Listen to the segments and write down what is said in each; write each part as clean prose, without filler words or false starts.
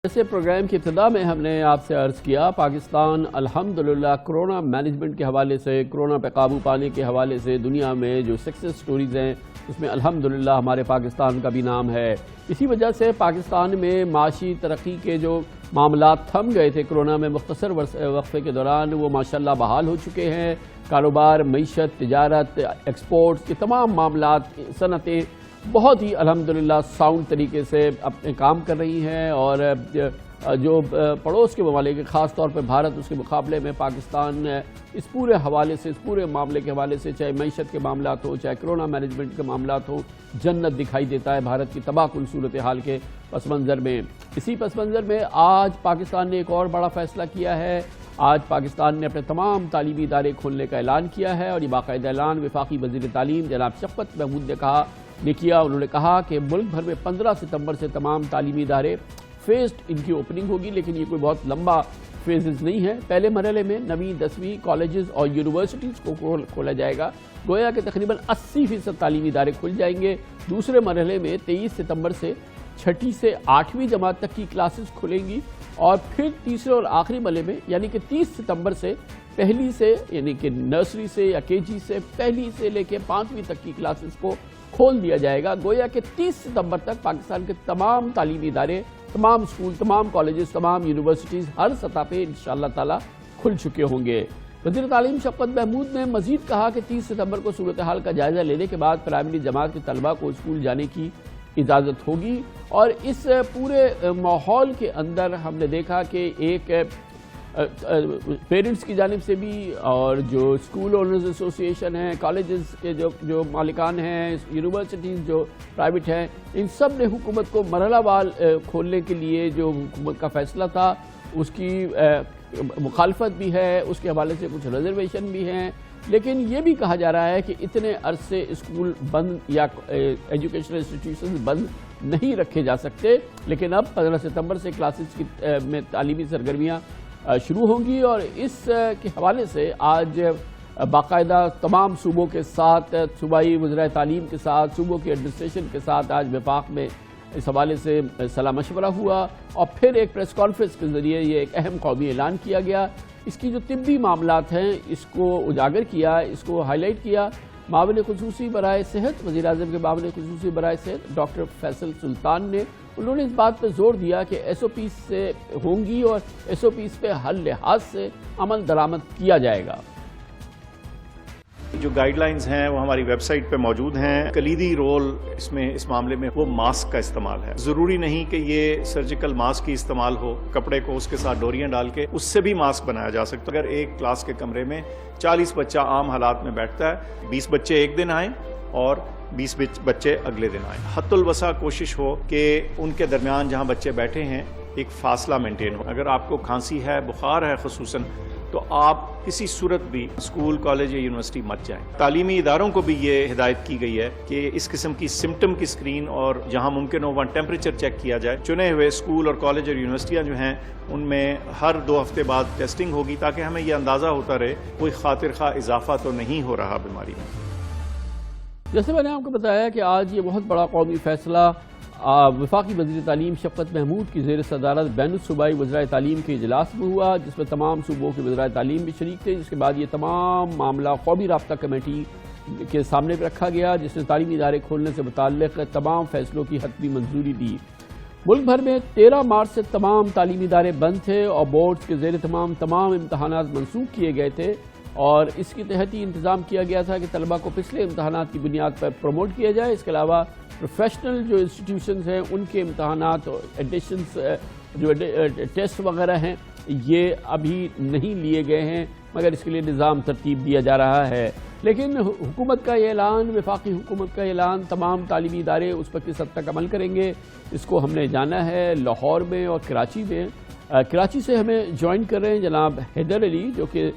ایسے پروگرام کی ابتدا میں ہم نے آپ سے عرض کیا پاکستان الحمدللہ کرونا مینجمنٹ کے حوالے سے، کرونا پہ قابو پانے کے حوالے سے دنیا میں جو سکسیس سٹوریز ہیں اس میں الحمدللہ ہمارے پاکستان کا بھی نام ہے۔ اسی وجہ سے پاکستان میں معاشی ترقی کے جو معاملات تھم گئے تھے کرونا میں مختصر وقفے کے دوران، وہ ماشاءاللہ بحال ہو چکے ہیں۔ کاروبار، معیشت، تجارت، ایکسپورٹس کے تمام معاملات، صنعتیں بہت ہی الحمدللہ ساؤنڈ طریقے سے اپنے کام کر رہی ہیں، اور جو پڑوس کے ممالک خاص طور پہ بھارت، اس کے مقابلے میں پاکستان اس پورے حوالے سے، اس پورے معاملے کے حوالے سے، چاہے معیشت کے معاملات ہوں، چاہے کرونا مینجمنٹ کے معاملات ہوں، جنت دکھائی دیتا ہے بھارت کی تباہ کن صورتحال کے پس منظر میں۔ اسی پس منظر میں آج پاکستان نے ایک اور بڑا فیصلہ کیا ہے۔ آج پاکستان نے اپنے تمام تعلیمی ادارے کھولنے کا اعلان کیا ہے، اور یہ باقاعدہ اعلان وفاقی وزیر تعلیم جناب شفقت محمود نے کیا۔ انہوں نے کہا کہ ملک بھر میں 15 ستمبر سے تمام تعلیمی ادارے فیزڈ ان کی اوپننگ ہوگی، لیکن یہ کوئی بہت لمبا فیزز نہیں ہے۔ پہلے مرحلے میں 9ویں 10ویں کالجز اور یونیورسٹیز کو کھولا جائے گا، گویا کہ تقریباً 80% تعلیمی ادارے کھل جائیں گے۔ دوسرے مرحلے میں 23 ستمبر سے 6ٹھی سے 8ویں جماعت تک کی کلاسز کھلیں گی، اور پھر تیسرے اور آخری مرحلے میں یعنی کہ 30 ستمبر سے پہلی سے، یعنی کہ نرسری سے یا KG سے، پہلی سے لے کے 5ویں تک کی کلاسز کو کھول دیا جائے گا۔ گویا کہ 30 ستمبر تک پاکستان کے تمام تعلیمی ادارے، تمام اسکول، تمام کالجز، تمام یونیورسٹیز ہر سطح پہ انشاءاللہ تعالی کھل چکے ہوں گے۔ وزیر تعلیم شفقت محمود نے مزید کہا کہ 30 ستمبر کو صورتحال کا جائزہ لینے کے بعد پرائمری جماعت کے طلباء کو اسکول جانے کی اجازت ہوگی، اور اس پورے ماحول کے اندر ہم نے دیکھا کہ ایک پیرنٹس کی جانب سے بھی، اور جو اسکول اونرز ایسوسیشن ہیں، کالجز کے جو مالکان ہیں، یونیورسٹیز جو پرائیویٹ ہیں، ان سب نے حکومت کو مرحلہ وار کھولنے کے لیے جو حکومت کا فیصلہ تھا اس کی مخالفت بھی ہے، اس کے حوالے سے کچھ ریزرویشن بھی ہیں، لیکن یہ بھی کہا جا رہا ہے کہ اتنے عرصے اسکول بند یا ایجوکیشنل انسٹیٹیوشن بند نہیں رکھے جا سکتے، لیکن اب 15 ستمبر سے کلاسز میں تعلیمی سرگرمیاں شروع ہوں گی، اور اس کے حوالے سے آج باقاعدہ تمام صوبوں کے ساتھ، صوبائی وزرائے تعلیم کے ساتھ، صوبوں کے ایڈمنسٹریشن کے ساتھ آج وفاق میں اس حوالے سے صلاح مشورہ ہوا، اور پھر ایک پریس کانفرنس کے ذریعے یہ ایک اہم قومی اعلان کیا گیا۔ اس کی جو طبی معاملات ہیں اس کو اجاگر کیا، اس کو ہائی لائٹ کیا۔ معاون خصوصی برائے صحت، وزیر اعظم کے معاون خصوصی برائے صحت ڈاکٹر فیصل سلطان نے، انہوں نے اس بات پر زور دیا کہ SOPs سے ہوں گی، اور SOPs پہ ہر لحاظ سے عمل درآمد کیا جائے گا۔ جو گائیڈ لائنز ہیں وہ ہماری ویب سائٹ پہ موجود ہیں۔ کلیدی رول اس معاملے میں وہ ماسک کا استعمال ہے۔ ضروری نہیں کہ یہ سرجیکل ماسک ہی استعمال ہو، کپڑے کو اس کے ساتھ ڈوریاں ڈال کے اس سے بھی ماسک بنایا جا سکتا ہے۔ اگر ایک کلاس کے کمرے میں 40 بچہ عام حالات میں بیٹھتا ہے، 20 بچے ایک دن آئیں اور 20 بچے اگلے دن آئیں۔ حد الوسع کوشش ہو کہ ان کے درمیان جہاں بچے بیٹھے ہیں ایک فاصلہ مینٹین ہو۔ اگر آپ کو کھانسی ہے، بخار ہے خصوصاً، تو آپ کسی صورت بھی اسکول، کالج یا یونیورسٹی مت جائیں۔ تعلیمی اداروں کو بھی یہ ہدایت کی گئی ہے کہ اس قسم کی سمٹم کی اسکرین، اور جہاں ممکن ہو وہاں ٹیمپریچر چیک کیا جائے۔ چنے ہوئے اسکول اور کالج اور یونیورسٹیاں جو ہیں ان میں ہر 2 ہفتے بعد ٹیسٹنگ ہوگی، تاکہ ہمیں یہ اندازہ ہوتا رہے کوئی خاطر خواہ اضافہ تو نہیں ہو رہا بیماری میں۔ جیسے میں نے آپ کو بتایا کہ آج یہ بہت بڑا قومی فیصلہ وفاقی وزیر تعلیم شفقت محمود کی زیر صدارت بین الصوبائی وزرائے تعلیم کے اجلاس میں ہوا، جس میں تمام صوبوں کے وزرائے تعلیم بھی شریک تھے، جس کے بعد یہ تمام معاملہ قومی رابطہ کمیٹی کے سامنے بھی رکھا گیا، جس نے تعلیمی ادارے کھولنے سے متعلق تمام فیصلوں کی حتمی منظوری دی۔ ملک بھر میں 13 مارچ سے تمام تعلیمی ادارے بند تھے، اور بورڈز کے زیر تمام امتحانات منسوخ کیے گئے تھے، اور اس کے تحت ہی انتظام کیا گیا تھا کہ طلباء کو پچھلے امتحانات کی بنیاد پر پروموٹ کیا جائے۔ اس کے علاوہ پروفیشنل جو انسٹیٹیوشنز ہیں ان کے امتحانات، ایڈیشنز، جو ٹیسٹ وغیرہ ہیں، یہ ابھی نہیں لیے گئے ہیں، مگر اس کے لیے نظام ترتیب دیا جا رہا ہے۔ لیکن حکومت کا یہ اعلان، وفاقی حکومت کا اعلان، تمام تعلیمی ادارے اس پر کس حد تک عمل کریں گے، اس کو ہم نے جانا ہے۔ لاہور میں اور کراچی میں، کراچی سے ہمیں جوائن کر رہے ہیں جناب حیدر علی، جو کہ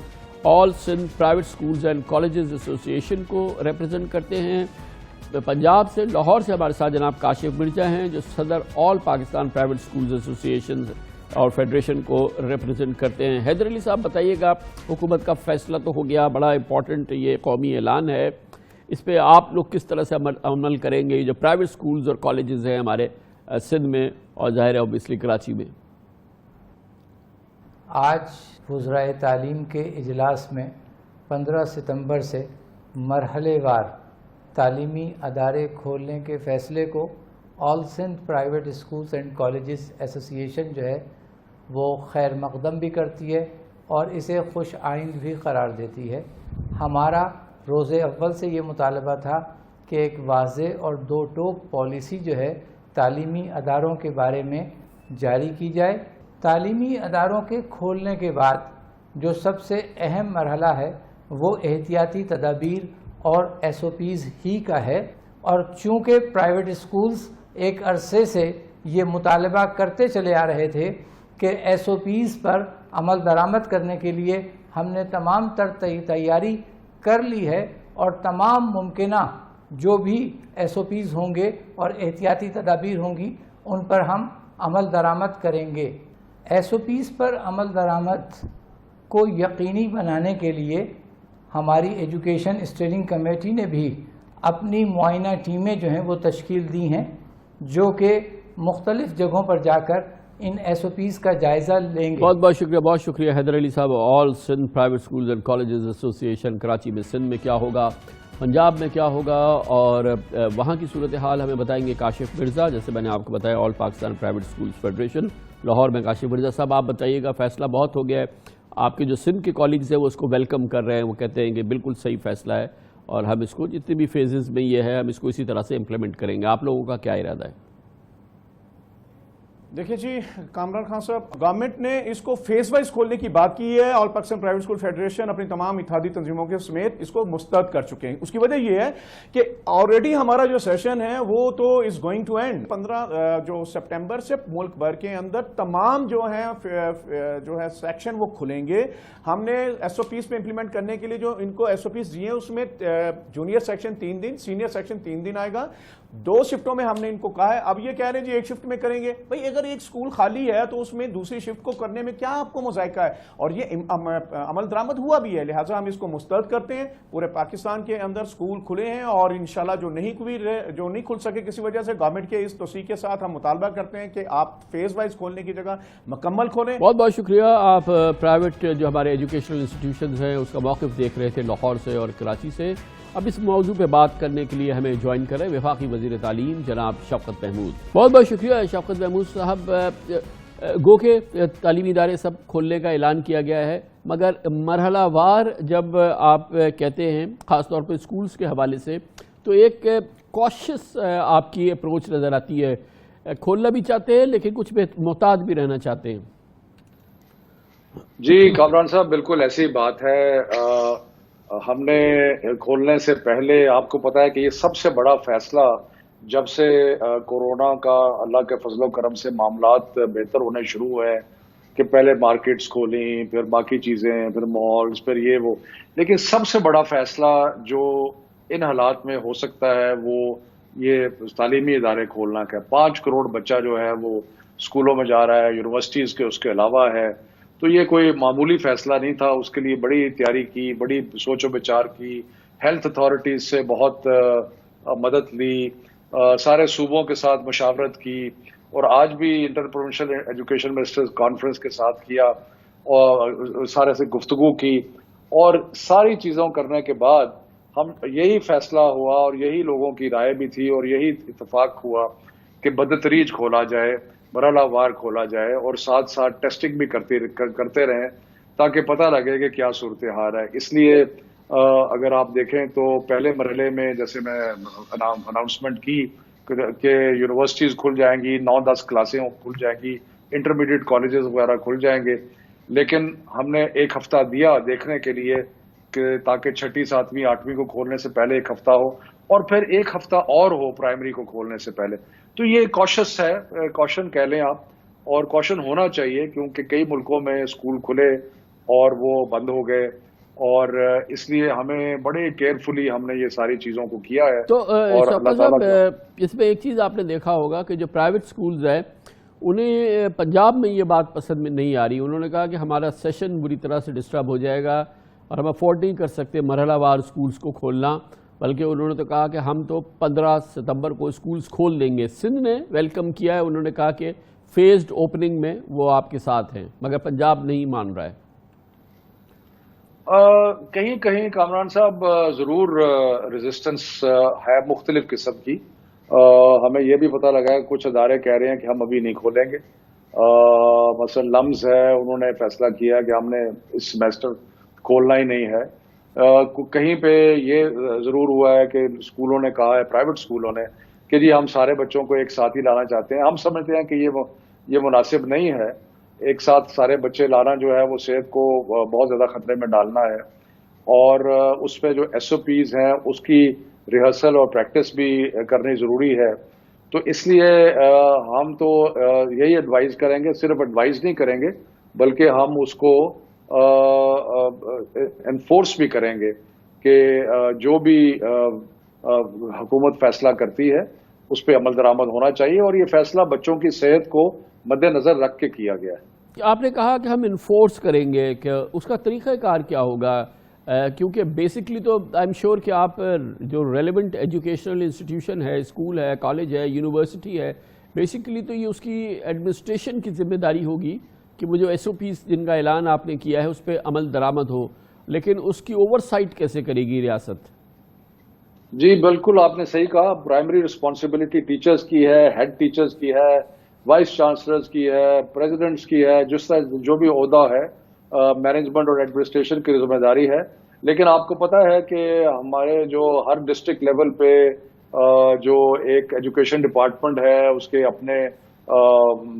all Sindh private schools and colleges association کو ریپرزینٹ کرتے ہیں۔ پنجاب سے، لاہور سے ہمارے ساتھ جناب کاشف مرزا ہیں، جو صدر آل پاکستان پرائیویٹ سکولز ایسوسیشن اور فیڈریشن کو ریپرزینٹ کرتے ہیں۔ حیدر علی صاحب بتائیے گا، حکومت کا فیصلہ تو ہو گیا، بڑا امپورٹنٹ یہ قومی اعلان ہے، اس پہ آپ لوگ کس طرح سے عمل کریں گے؟ جو پرائیویٹ سکولز اور کالجز ہیں ہمارے سندھ میں، اور ظاہر ہے اوبیسلی کراچی میں۔ آج وزرائے تعلیم کے اجلاس میں 15 ستمبر سے مرحلے وار تعلیمی ادارے کھولنے کے فیصلے کو all Sindh private schools and colleges association جو ہے وہ خیر مقدم بھی کرتی ہے اور اسے خوش آئند بھی قرار دیتی ہے۔ ہمارا روز اول سے یہ مطالبہ تھا کہ ایک واضح اور دو ٹوک پالیسی جو ہے تعلیمی اداروں کے بارے میں جاری کی جائے۔ تعلیمی اداروں کے کھولنے کے بعد جو سب سے اہم مرحلہ ہے وہ احتیاطی تدابیر اور ایس او پیز ہی کا ہے، اور چونکہ پرائیویٹ اسکولز ایک عرصے سے یہ مطالبہ کرتے چلے آ رہے تھے کہ ایس او پیز پر عمل درآمد کرنے کے لیے ہم نے تمام تر تیاری کر لی ہے، اور تمام ممکنہ جو بھی ایس او پیز ہوں گے اور احتیاطی تدابیر ہوں گی ان پر ہم عمل درآمد کریں گے۔ ایس او پیز پر عمل درآمد کو یقینی بنانے کے لیے ہماری ایجوکیشن اسٹیئرنگ کمیٹی نے بھی اپنی معائنہ ٹیمیں جو ہیں وہ تشکیل دی ہیں، جو کہ مختلف جگہوں پر جا کر ان ایس او پیز کا جائزہ لیں گے۔ بہت شکریہ حیدر علی صاحب۔ All Sindh private schools and colleges association Karachi میں سندھ میں کیا ہوگا، پنجاب میں کیا ہوگا، اور وہاں کی صورتحال ہمیں بتائیں گے کاشف مرزا۔ جیسے میں نے آپ کو بتایا all Pakistan private schools federation Lahore میں کاشف مرزا صاحب، آپ بتائیے گا فیصلہ بہت ہو گیا ہے، آپ کے جو سندھ کے کالیگز ہیں وہ اس کو ویلکم کر رہے ہیں، وہ کہتے ہیں کہ بالکل صحیح فیصلہ ہے اور ہم اس کو جتنے بھی فیزز میں یہ ہے ہم اس کو اسی طرح سے امپلیمنٹ کریں گے۔ آپ لوگوں کا کیا ارادہ ہے؟ دیکھیں جی کامران خان صاحب، گورنمنٹ نے اس کو فیز وائز کھولنے کی بات کی ہے۔ آل پاکستان پرائیویٹ اسکول فیڈریشن اپنی تمام اتحادی تنظیموں کے سمیت اس کو مسترد کر چکے ہیں۔ اس کی وجہ یہ ہے کہ آلریڈی ہمارا جو سیشن ہے وہ تو از گوئنگ ٹو اینڈ۔ 15 جو سپٹمبر سے ملک بھر کے اندر تمام جو ہے سیکشن وہ کھلیں گے۔ ہم نے ایس او پیز پہ امپلیمنٹ کرنے کے لیے جو ان کو ایس او پیز دیے ہیں اس میں جونیئر سیکشن 3 دن، سینئر سیکشن 3 دن آئے گا۔ 2 شفٹوں میں ہم نے ان کو کہا ہے۔ اب یہ کہہ رہے ہیں جی ایک شفٹ میں کریں گے، بھئی اگر ایک سکول خالی ہے تو اس میں دوسری شفٹ کو کرنے میں کیا آپ کو مذائقہ ہے؟ اور یہ عمل درآمد ہوا بھی ہے، لہٰذا ہم اس کو مسترد کرتے ہیں۔ پورے پاکستان کے اندر سکول کھلے ہیں اور انشاءاللہ جو نہیں کھل سکے کسی وجہ سے، گورنمنٹ کے اس توسیع کے ساتھ ہم مطالبہ کرتے ہیں کہ آپ فیز وائز کھولنے کی جگہ مکمل کھولیں۔ بہت شکریہ۔ آپ پرائیویٹ جو ہمارے ایجوکیشنل انسٹیٹیوشنز ہیں اس کا موقف دیکھ رہے تھے لاہور سے اور کراچی سے۔ اب اس موضوع پہ بات کرنے کے لیے ہمیں جوائن کریں وفاقی وزیر تعلیم جناب شفقت محمود۔ بہت شکریہ شفقت محمود صاحب۔ گو کہ تعلیمی ادارے سب کھولنے کا اعلان کیا گیا ہے، مگر مرحلہ وار جب آپ کہتے ہیں خاص طور پہ اسکولز کے حوالے سے تو ایک کوشش آپ کی اپروچ نظر آتی ہے، کھولنا بھی چاہتے ہیں لیکن کچھ محتاط بھی رہنا چاہتے ہیں۔ جی کامران صاحب بالکل ایسی بات ہے۔ ہم نے کھولنے سے پہلے آپ کو پتا ہے کہ یہ سب سے بڑا فیصلہ جب سے کورونا کا اللہ کے فضل و کرم سے معاملات بہتر ہونے شروع ہوئے کہ پہلے مارکیٹس کھولیں، پھر باقی چیزیں، پھر مالز، پھر یہ وہ، لیکن سب سے بڑا فیصلہ جو ان حالات میں ہو سکتا ہے وہ یہ تعلیمی ادارے کھولنا کا۔ 5 کروڑ بچہ جو ہے وہ اسکولوں میں جا رہا ہے، یونیورسٹیز کے اس کے علاوہ ہے، تو یہ کوئی معمولی فیصلہ نہیں تھا۔ اس کے لیے بڑی تیاری کی، بڑی سوچ و بچار کی، ہیلتھ اتھارٹیز سے بہت مدد لی، سارے صوبوں کے ساتھ مشاورت کی، اور آج بھی inter provincial education ministers conference کے ساتھ کیا اور سارے سے گفتگو کی، اور ساری چیزوں کرنے کے بعد ہم یہی فیصلہ ہوا اور یہی لوگوں کی رائے بھی تھی اور یہی اتفاق ہوا کہ بدتریج کھولا جائے، مرحلہ وار کھولا جائے، اور ساتھ ساتھ ٹیسٹنگ بھی کرتے رہیں تاکہ پتہ لگے کہ کیا صورتحال ہے۔ اس لیے اگر آپ دیکھیں تو پہلے مرحلے میں جیسے میں اناؤنسمنٹ کی کہ یونیورسٹیز کھل جائیں گی، 9-10 کلاسیں کھل جائیں گی، انٹرمیڈیٹ کالجز وغیرہ کھل جائیں گے، لیکن ہم نے 1 ہفتہ دیا دیکھنے کے لیے کہ تاکہ 6ٹھی 7ویں 8ویں کو کھولنے سے پہلے 1 ہفتہ ہو، اور پھر 1 ہفتہ اور ہو پرائمری کو کھولنے سے پہلے۔ تو یہ کوشش ہے، کوشن کہہ لیں آپ، اور کوشن ہونا چاہیے کیونکہ کئی ملکوں میں اسکول کھلے اور وہ بند ہو گئے، اور اس لیے ہمیں بڑے کیئرفلی ہم نے یہ ساری چیزوں کو کیا ہے۔ تو شفقت صاحب اس میں ایک چیز آپ نے دیکھا ہوگا کہ جو پرائیویٹ سکولز ہیں انہیں پنجاب میں یہ بات پسند میں نہیں آ رہی، انہوں نے کہا کہ ہمارا سیشن بری طرح سے ڈسٹرب ہو جائے گا اور ہم افورڈ نہیں کر سکتے مرحلہ وار سکولز کو کھولنا، بلکہ انہوں نے تو کہا کہ ہم تو 15 ستمبر کو سکولز کھول دیں گے۔ سندھ نے ویلکم کیا ہے، انہوں نے کہا کہ فیزڈ اوپننگ میں وہ آپ کے ساتھ ہیں، مگر پنجاب نہیں مان رہا ہے؟ کہیں کہیں کامران صاحب ضرور ریزسٹنس ہے مختلف قسم کی. ہمیں یہ بھی پتہ لگا ہے کچھ ادارے کہہ رہے ہیں کہ ہم ابھی نہیں کھولیں گے. مثلا لمز ہے، انہوں نے فیصلہ کیا کہ ہم نے اس سیمیسٹر کھولنا ہی نہیں ہے. کہیں پہ یہ ضرور ہوا ہے کہ اسکولوں نے کہا ہے، پرائیویٹ اسکولوں نے، کہ جی ہم سارے بچوں کو ایک ساتھ ہی لانا چاہتے ہیں. ہم سمجھتے ہیں کہ یہ مناسب نہیں ہے. ایک ساتھ سارے بچے لانا جو ہے وہ صحت کو بہت زیادہ خطرے میں ڈالنا ہے، اور اس پہ جو ایس او پیز ہیں اس کی ریہرسل اور پریکٹس بھی کرنی ضروری ہے. تو اس لیے ہم تو یہی ایڈوائز کریں گے، صرف ایڈوائز نہیں کریں گے بلکہ ہم اس کو انفورس بھی کریں گے کہ جو بھی حکومت فیصلہ کرتی ہے اس پہ عمل درآمد ہونا چاہیے، اور یہ فیصلہ بچوں کی صحت کو مد نظر رکھ کے کیا گیا ہے. آپ نے کہا کہ ہم انفورس کریں گے، کہ اس کا طریقہ کار کیا ہوگا؟ کیونکہ بیسکلی تو آئی ایم شیور کہ آپ جو ریلیونٹ ایجوکیشنل انسٹیٹیوشن ہے، اسکول ہے، کالج ہے، یونیورسٹی ہے، بیسکلی تو یہ اس کی ایڈمنسٹریشن کی ذمہ داری ہوگی کہ وہ جو ایس او پیز جن کا اعلان آپ نے کیا ہے اس پہ عمل درآمد ہو، لیکن اس کی اوور سائٹ کیسے کرے گی ریاست؟ جی بالکل آپ نے صحیح کہا. پرائمری رسپانسبلٹی ٹیچرز کی ہے، ہیڈ ٹیچرز کی ہے، وائس چانسلرز کی ہے، پریزیڈنٹس کی ہے، جس طرح جو بھی عہدہ ہے مینجمنٹ اور ایڈمنسٹریشن کی ذمہ داری ہے. لیکن آپ کو پتہ ہے کہ ہمارے جو ہر ڈسٹرکٹ لیول پہ جو ایک ایجوکیشن ڈپارٹمنٹ ہے اس کے اپنے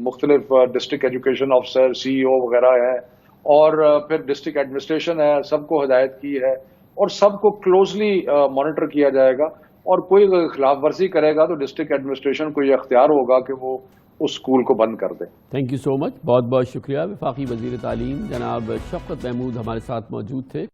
مختلف ڈسٹرکٹ ایجوکیشن آفیسر، سی ای او وغیرہ ہیں، اور پھر ڈسٹرکٹ ایڈمنسٹریشن ہے، سب کو ہدایت کی ہے اور سب کو کلوزلی مانیٹر کیا جائے گا. اور کوئی خلاف ورزی کرے گا تو ڈسٹرکٹ ایڈمنسٹریشن کو یہ اختیار ہوگا کہ وہ اس اسکول کو بند کر دے. تھینک یو سو مچ، بہت بہت شکریہ. وفاقی وزیر تعلیم جناب شفقت محمود ہمارے ساتھ موجود تھے.